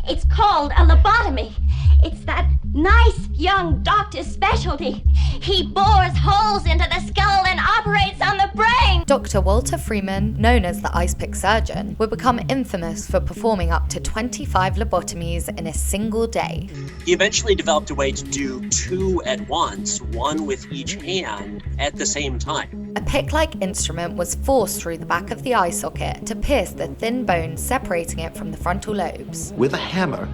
It's called a lobotomy. It's that nice young doctor's specialty. He bores holes into the skull and operates on the brain. Dr. Walter Freeman, known as the Icepick surgeon, would become infamous for performing up to 25 lobotomies in a single day. He eventually developed a way to do 2 at once, one with each hand at the same time. A pick-like instrument was forced through the back of the eye socket to pierce the thin bone separating it from the frontal lobes. With a hammer,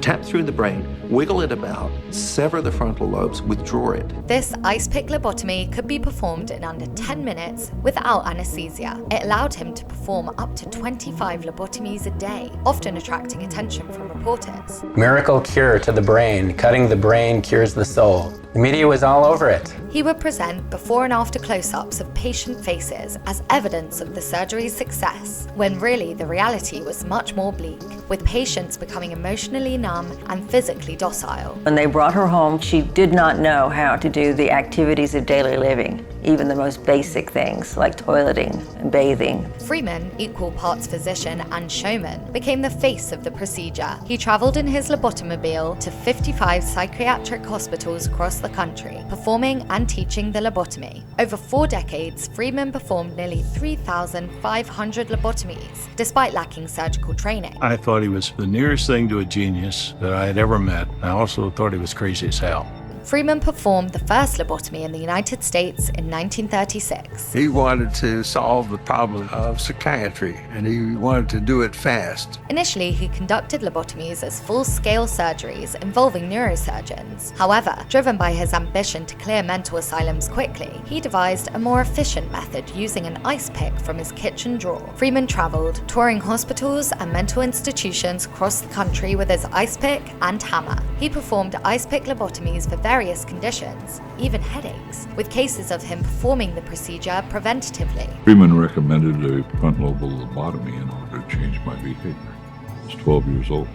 tap through the brain, wiggle it about, sever the frontal lobes, withdraw it. This Icepick lobotomy could be performed in under 10 minutes without anesthesia. It allowed him to perform up to 25 lobotomies a day, often attracting attention from reporters. Miracle cure to the brain. Cutting the brain cures the soul. The media was all over it. He would present before and after close-ups of patient faces as evidence of the surgery's success, when really the reality was much more bleak, with patients becoming emotionally numb and physically docile. When they brought her home, she did not know how to do the activities of daily living, even the most basic things like toileting and bathing. Freeman, equal parts physician and showman, became the face of the procedure. He traveled in his lobotomobile to 55 psychiatric hospitals across the country, performing and teaching the lobotomy. Over 4 decades, Freeman performed nearly 3,500 lobotomies, despite lacking surgical training. I thought he was the nearest thing to a genius that I had ever met. I also thought he was crazy as hell. Freeman performed the first lobotomy in the United States in 1936. He wanted to solve the problem of psychiatry, and he wanted to do it fast. Initially, he conducted lobotomies as full-scale surgeries involving neurosurgeons. However, driven by his ambition to clear mental asylums quickly, he devised a more efficient method using an ice pick from his kitchen drawer. Freeman traveled, touring hospitals and mental institutions across the country with his ice pick and hammer. He performed ice pick lobotomies for various conditions, even headaches, with cases of him performing the procedure preventatively. Freeman recommended a front-lobar lobotomy in order to change my behavior. I was 12 years old.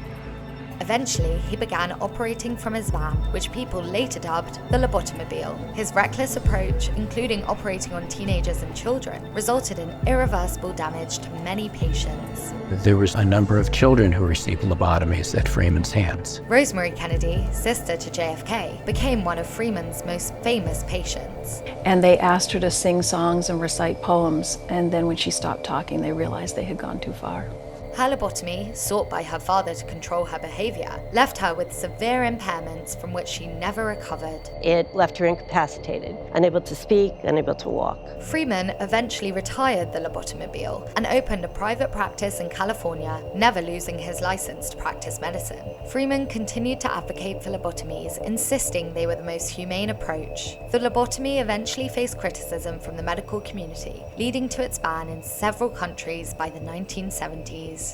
Eventually, he began operating from his van, which people later dubbed the Lobotomobile. His reckless approach, including operating on teenagers and children, resulted in irreversible damage to many patients. There was a number of children who received lobotomies at Freeman's hands. Rosemary Kennedy, sister to JFK, became one of Freeman's most famous patients. And they asked her to sing songs and recite poems, and then when she stopped talking, they realized they had gone too far. Her lobotomy, sought by her father to control her behavior, left her with severe impairments from which she never recovered. It left her incapacitated, unable to speak, unable to walk. Freeman eventually retired the Lobotomobile and opened a private practice in California, never losing his license to practice medicine. Freeman continued to advocate for lobotomies, insisting they were the most humane approach. The lobotomy eventually faced criticism from the medical community, leading to its ban in several countries by the 1970s.